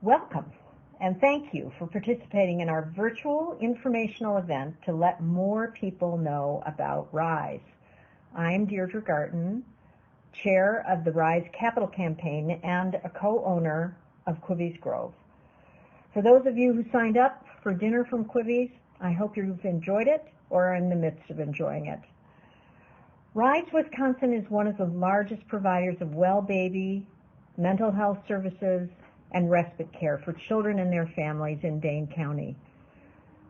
Welcome, and thank you for participating in our virtual informational event to let more people know about RISE. I'm Deirdre Garten, Chair of the RISE Capital Campaign and a co-owner of Quivies Grove. For those of you who signed up for dinner from Quivies, I hope you've enjoyed it or are in the midst of enjoying it. RISE Wisconsin is one of the largest providers of well baby, mental health services, and respite care for children and their families in Dane County.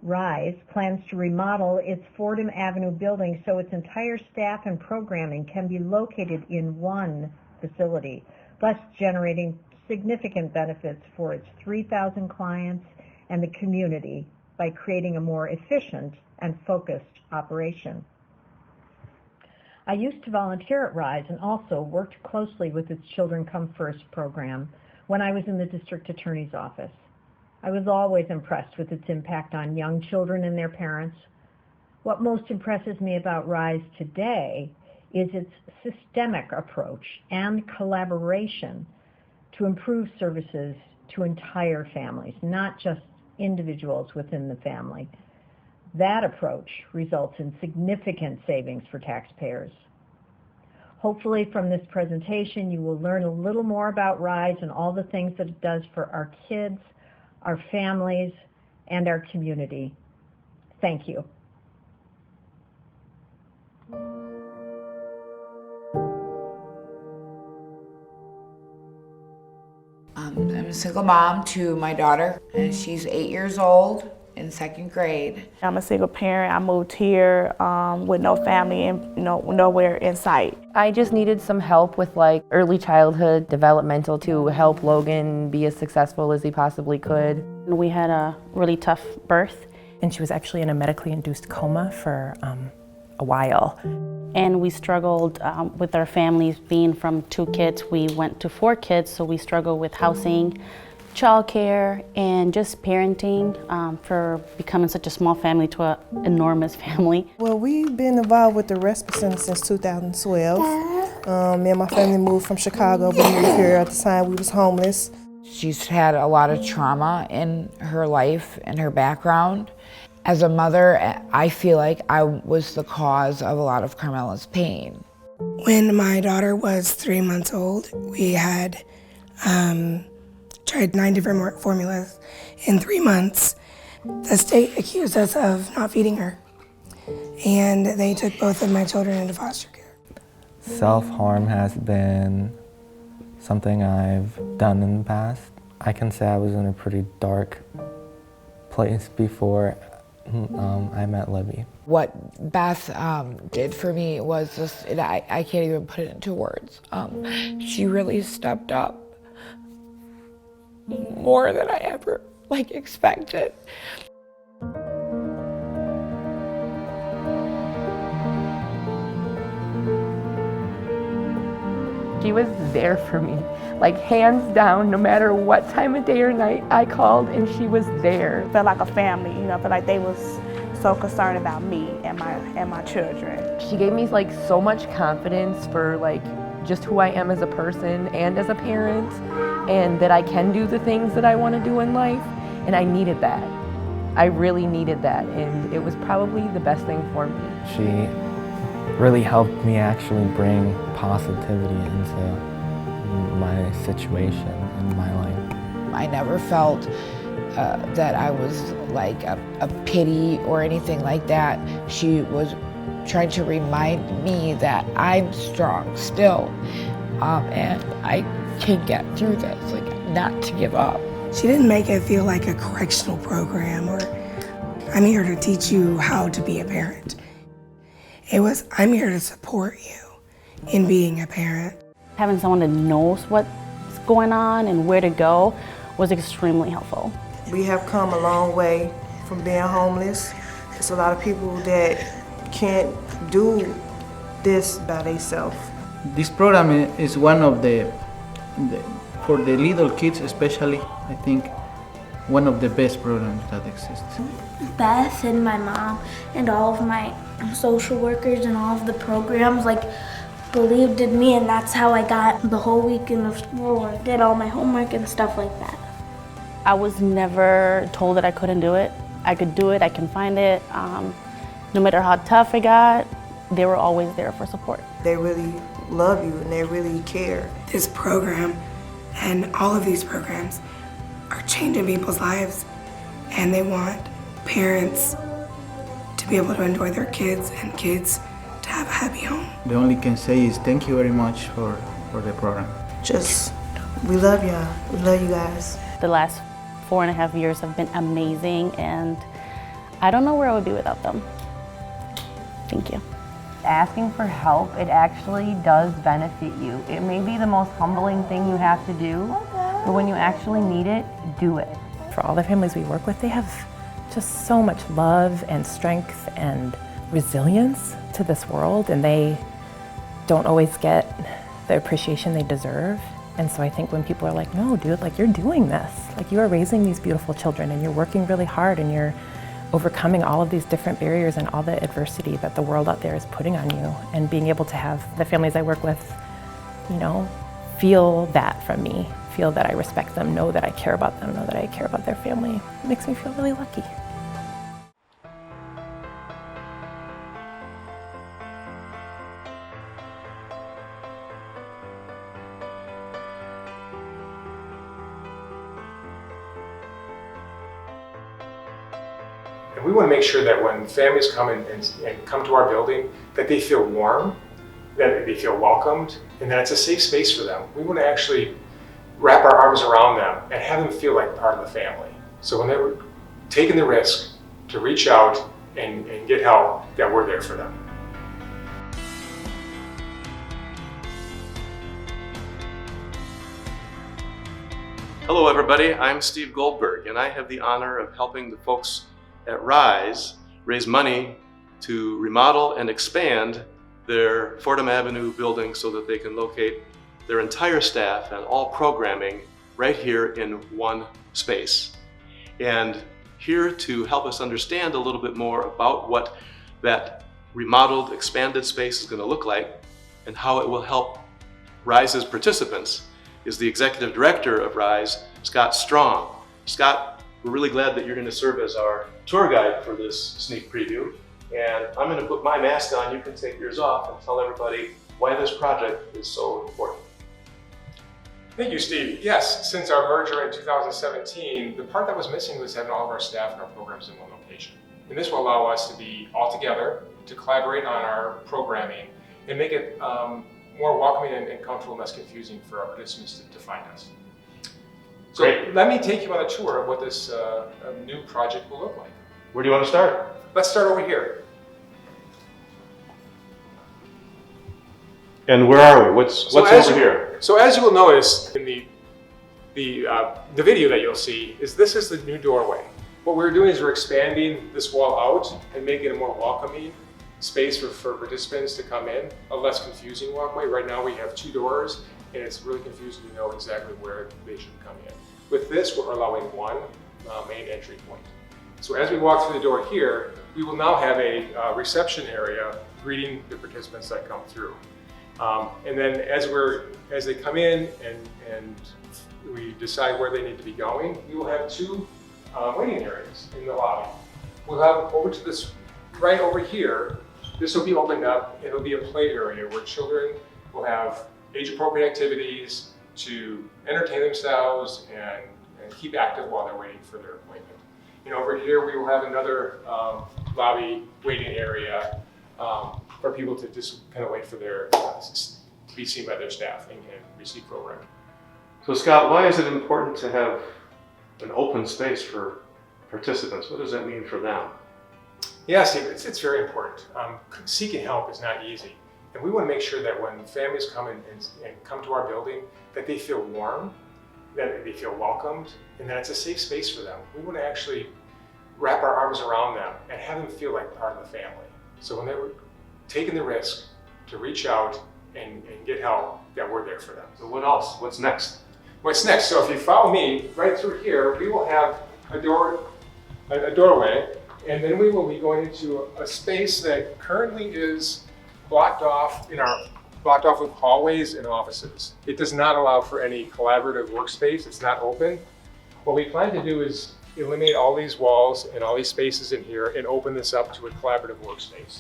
RISE plans to remodel its Fordham Avenue building so its entire staff and programming can be located in one facility, thus generating significant benefits for its 3,000 clients and the community by creating a more efficient and focused operation. I used to volunteer at RISE and also worked closely with its Children Come First program when I was in the district attorney's office. I was always impressed with its impact on young children and their parents. What most impresses me about RISE today is its systemic approach and collaboration to improve services to entire families, not just individuals within the family. That approach results in significant savings for taxpayers. Hopefully from this presentation you will learn a little more about RISE and all the things that it does for our kids, our families, and our community. Thank you. I'm a single mom to my daughter, and she's 8 years old in 2nd grade. I'm a single parent. I moved here with no family and nowhere in sight. I just needed some help with like early childhood developmental to help Logan be as successful as he possibly could. We had a really tough birth. And she was actually in a medically induced coma for a while. And we struggled with our families being from 2 kids. We went to 4 kids, so we struggled with housing, childcare, and just parenting for becoming such a small family to an enormous family. Well, we've been involved with the Respite Center since 2012. Me and my family moved from Chicago. We moved here at the time we was homeless. She's had a lot of trauma in her life and her background. As a mother, I feel like I was the cause of a lot of Carmela's pain. When my daughter was 3 months old, we had tried 9 different formulas in 3 months. The state accused us of not feeding her, and they took both of my children into foster care. Self-harm has been something I've done in the past. I can say I was in a pretty dark place before I met Libby. What Beth did for me was just, I can't even put it into words. She really stepped up more than I ever expected. She was there for me, like hands down, no matter what time of day or night I called, and she was there. Felt like a family, I felt like they was so concerned about me and my children. She gave me like so much confidence for just who I am as a person and as a parent, and that I can do the things that I want to do in life, and I needed that. I really needed that, and it was probably the best thing for me. She really helped me actually bring positivity into my situation and my life. I never felt that I was like a pity or anything like that. She was trying to remind me that I'm strong still, and I can get through this, not to give up. She didn't make it feel like a correctional program or I'm here to teach you how to be a parent. It was, I'm here to support you in being a parent. Having someone that knows what's going on and where to go was extremely helpful. We have come a long way from being homeless. There's a lot of people that can't do this by themselves. This program is one of for the little kids especially, I think, one of the best programs that exists. Beth and my mom and all of my social workers and all of the programs believed in me, and that's how I got the whole weekend of school and did all my homework and stuff like that. I was never told that I couldn't do it. I could do it, I can find it. No matter how tough it got, they were always there for support. They really love you and they really care. This program and all of these programs are changing people's lives, and they want parents to be able to enjoy their kids and kids to have a happy home. The only can say is thank you very much for the program. We love y'all. We love you guys. The last 4.5 years have been amazing, and I don't know where I would be without them. Thank you. Asking for help, it actually does benefit you. It may be the most humbling thing you have to do, but when you actually need it, do it. For all the families we work with, they have just so much love and strength and resilience to this world, and they don't always get the appreciation they deserve. And so I think when people are like, no, dude, like, you're doing this. Like, you are raising these beautiful children, and you're working really hard, and you're overcoming all of these different barriers and all the adversity that the world out there is putting on you. And being able to have the families I work with, you know, feel that from me, feel that I respect them, know that I care about them, know that I care about their family. It makes me feel really lucky. And we want to make sure that when families come and come to our building, that they feel warm, that they feel welcomed, and that it's a safe space for them. We want to actually wrap our arms around them and have them feel like part of the family. So when they're taking the risk to reach out and get help, that we're there for them. Hello everybody, I'm Steve Goldberg, and I have the honor of helping the folks at RISE raise money to remodel and expand their Fordham Avenue building so that they can locate their entire staff and all programming right here in one space. And here to help us understand a little bit more about what that remodeled, expanded space is going to look like and how it will help RISE's participants is the Executive Director of RISE, Scott Strong. Scott, we're really glad that you're going to serve as our tour guide for this sneak preview. And I'm going to put my mask on, you can take yours off, and tell everybody why this project is so important. Thank you, Steve. Yes, since our merger in 2017, the part that was missing was having all of our staff and our programs in one location. And this will allow us to be all together, to collaborate on our programming, and make it more welcoming and comfortable and less confusing for our participants to find us. So Great. Let me take you on a tour of what this new project will look like. Where do you want to start? Let's start over here. And where are we? What's over here? So as you will notice in the video that you'll see, this is the new doorway. What we're doing is we're expanding this wall out and making it a more welcoming space for participants to come in, a less confusing walkway. Right now we have 2 doors, and it's really confusing to know exactly where they should come in. With this, we're allowing one main entry point. So as we walk through the door here, we will now have a reception area greeting the participants that come through. And then as they come in and we decide where they need to be going, we will have 2 waiting areas in the lobby. We'll have over to this, right over here, this will be opened up. It'll be a play area where children will have age-appropriate activities to entertain themselves and keep active while they're waiting for their appointment. And over here, we will have another lobby waiting area for people to just kind of wait for their to be seen by their staff and receive programming. So Scott, why is it important to have an open space for participants? What does that mean for them? Yeah, Steve, it's very important. Seeking help is not easy. And we want to make sure that when families come and come to our building, that they feel warm, that they feel welcomed, and that it's a safe space for them. We want to actually wrap our arms around them and have them feel like part of the family. So when they're taking the risk to reach out and get help, that we're there for them. So what else? What's next? What's next? So if you follow me right through here, we will have a doorway, and then we will be going into a space that currently is blocked off with hallways and offices. It does not allow for any collaborative workspace. It's not open. What we plan to do is eliminate all these walls and all these spaces in here and open this up to a collaborative workspace.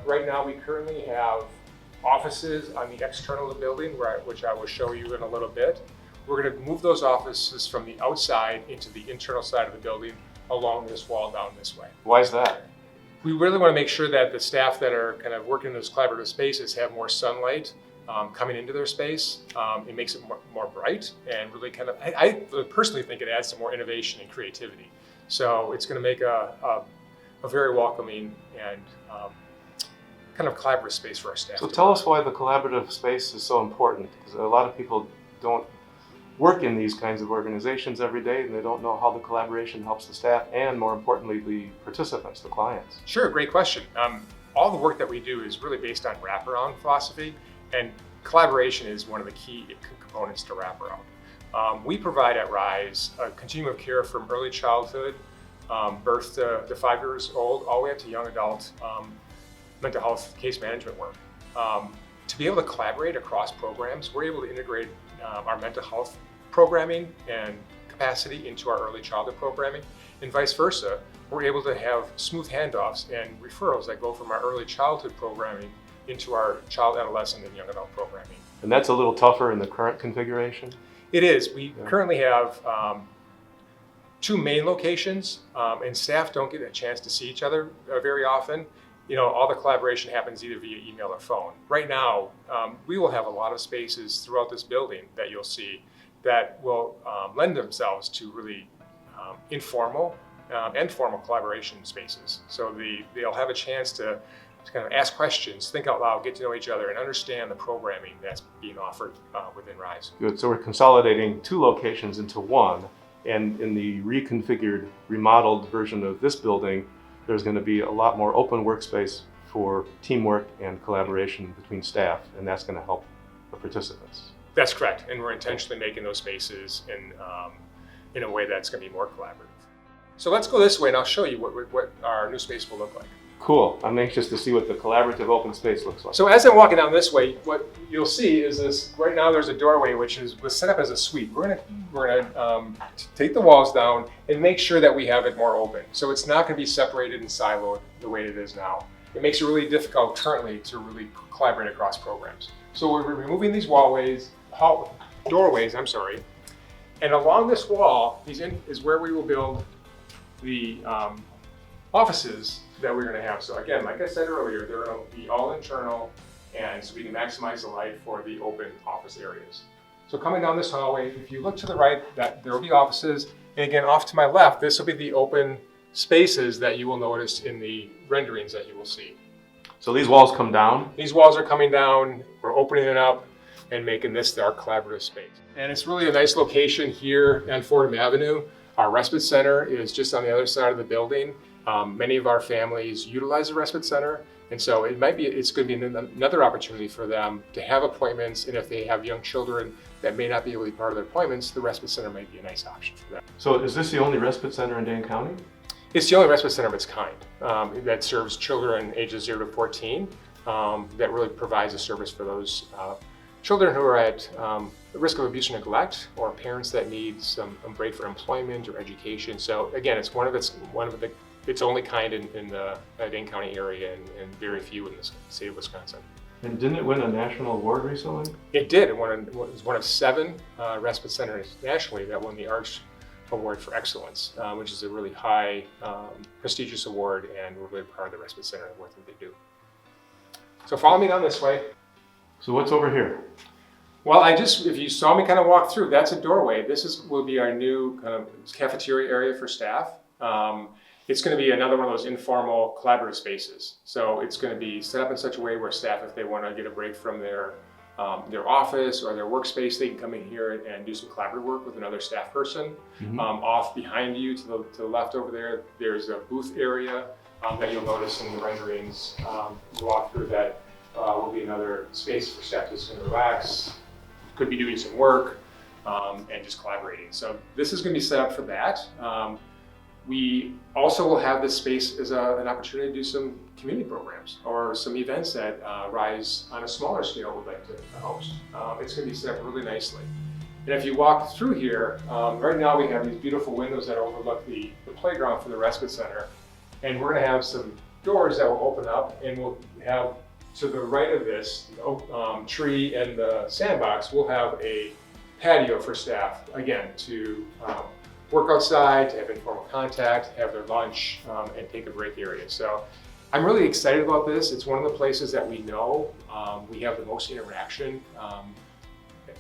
Right now we currently have offices on the external of the building, which I will show you in a little bit. We're going to move those offices from the outside into the internal side of the building along this wall down this way. Why is that? We really want to make sure that the staff that are kind of working in those collaborative spaces have more sunlight coming into their space. It makes it more bright and really kind of, I personally think it adds some more innovation and creativity. So it's going to make a very welcoming and kind of collaborative space for our staff. So tell us why the collaborative space is so important, because a lot of people don't work in these kinds of organizations every day and they don't know how the collaboration helps the staff and, more importantly, the participants, the clients. Sure, great question. All the work that we do is really based on wraparound philosophy, and collaboration is one of the key components to wraparound. We provide at RISE a continuum of care from early childhood, birth to 5 years old, all the way up to young adult mental health case management work. To be able to collaborate across programs, we're able to integrate our mental health programming and capacity into our early childhood programming, and vice versa. We're able to have smooth handoffs and referrals that go from our early childhood programming into our child, adolescent, and young adult programming. And that's a little tougher in the current configuration? It is. We currently have 2 main locations, and staff don't get a chance to see each other very often. You know, all the collaboration happens either via email or phone. Right now, we will have a lot of spaces throughout this building that you'll see that will lend themselves to really informal and formal collaboration spaces. So they'll have a chance to kind of ask questions, think out loud, get to know each other, and understand the programming that's being offered within RISE. Good. So we're consolidating 2 locations into one, and in the reconfigured, remodeled version of this building, there's going to be a lot more open workspace for teamwork and collaboration between staff, and that's going to help the participants. That's correct, and we're intentionally making those spaces in a way that's going to be more collaborative. So let's go this way, and I'll show you what our new space will look like. Cool. I'm anxious to see what the collaborative open space looks like. So as I'm walking down this way, what you'll see is this. Right now, there's a doorway which was set up as a suite. We're gonna take the walls down and make sure that we have it more open. So it's not going to be separated and siloed the way it is now. It makes it really difficult currently to really collaborate across programs. So we're removing these doorways. I'm sorry. And along this wall, is where we will build the offices that we're going to have. So again, like I said earlier, they're going to be all internal, and so we can maximize the light for the open office areas. So coming down this hallway, if you look to the right, there will be offices, and again, off to my left, this will be the open spaces that you will notice in the renderings that you will see. So these walls come down? These walls are coming down. We're opening it up and making this our collaborative space. And it's really a nice location here on Fordham Avenue. Our respite center is just on the other side of the building. Many of our families utilize the respite center, and so it's going to be another opportunity for them to have appointments, and if they have young children that may not be able to be part of their appointments, the respite center might be a nice option for them. So is this the only respite center in Dane County? It's the only respite center of its kind that serves children ages 0 to 14, that really provides a service for those children who are at risk of abuse or neglect, or parents that need a break for employment or education. So again, it's one of its only kind in the Dane County area, and very few in the state of Wisconsin. And didn't it win a national award recently? It did. It was one of 7 respite centers nationally that won the Arch Award for Excellence, which is a really high, prestigious award, and we're really proud of the respite center and the work that they do. So follow me down this way. So what's over here? Well, if you saw me kind of walk through, that's a doorway. Will be our new kind of cafeteria area for staff. It's going to be another one of those informal collaborative spaces. So it's going to be set up in such a way where staff, if they want to get a break from their office or their workspace, they can come in here and do some collaborative work with another staff person. Mm-hmm. Off behind you to the left over there, there's a booth area that you'll notice in the renderings. You walk through that will be another space for staff to just relax, could be doing some work, and just collaborating. So this is going to be set up for that. We also will have this space as an opportunity to do some community programs or some events that RISE on a smaller scale would like to host. It's going to be set up really nicely. And if you walk through here, right now we have these beautiful windows that overlook the playground for the respite center. And we're gonna have some doors that will open up, and we'll have, to the right of this tree and the sandbox, we'll have a patio for staff, again, to work outside, to have informal contact, have their lunch, and take a break area. So I'm really excited about this. It's one of the places that we know we have the most interaction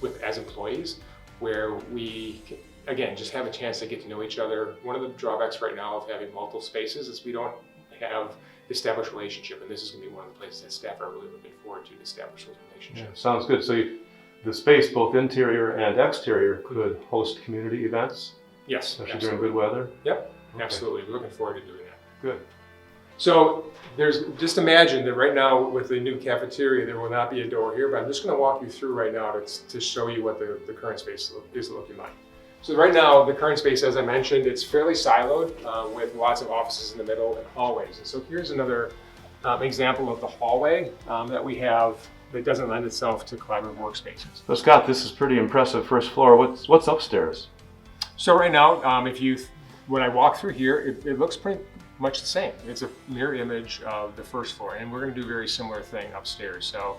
with as employees, where we, again, just have a chance to get to know each other. One of the drawbacks right now of having multiple spaces is we don't have established relationship, and this is going to be one of the places that staff are really looking forward to establish those relationships. Yeah, sounds good. So the space, both interior and exterior, could host community events? Yes, especially during good weather? Yep, okay. Absolutely. We're looking forward to doing that. Good. So just imagine that right now with the new cafeteria, there will not be a door here, but I'm just going to walk you through right now to show you what the current space is looking like. So right now, the current space, as I mentioned, it's fairly siloed with lots of offices in the middle and hallways. And so here's another example of the hallway that we have that doesn't lend itself to collaborative workspaces. So Scott, this is pretty impressive first floor. What's upstairs? So right now, when I walk through here, it looks pretty much the same. It's a mirror image of the first floor, and we're going to do a very similar thing upstairs. So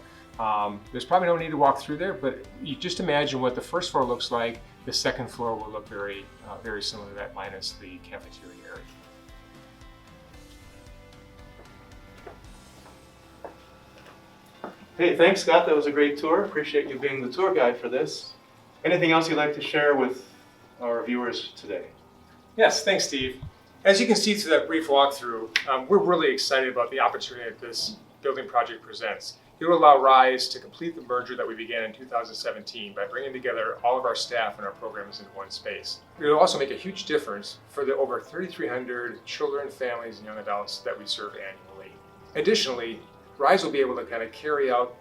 there's probably no need to walk through there, but you just imagine what the first floor looks like. The second floor will look very similar to that, minus the cafeteria area. Hey, thanks, Scott. That was a great tour. Appreciate you being the tour guide for this. Anything else you'd like to share with our viewers today? Yes, thanks, Steve. As you can see through that brief walkthrough, we're really excited about the opportunity that this building project presents. It will allow RISE to complete the merger that we began in 2017 by bringing together all of our staff and our programs in one space. It will also make a huge difference for the over 3,300 children, families, and young adults that we serve annually. Additionally, RISE will be able to kind of carry out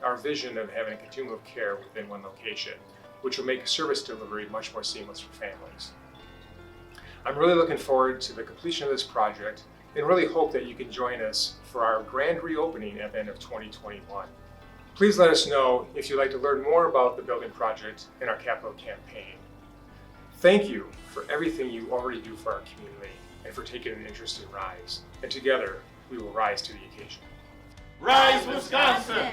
our vision of having a continuum of care within one location, which will make service delivery much more seamless for families. I'm really looking forward to the completion of this project and really hope that you can join us for our grand reopening at the end of 2021. Please let us know if you'd like to learn more about the building project and our capital campaign. Thank you for everything you already do for our community and for taking an interest in RISE. And together, we will rise to the occasion. RISE Wisconsin!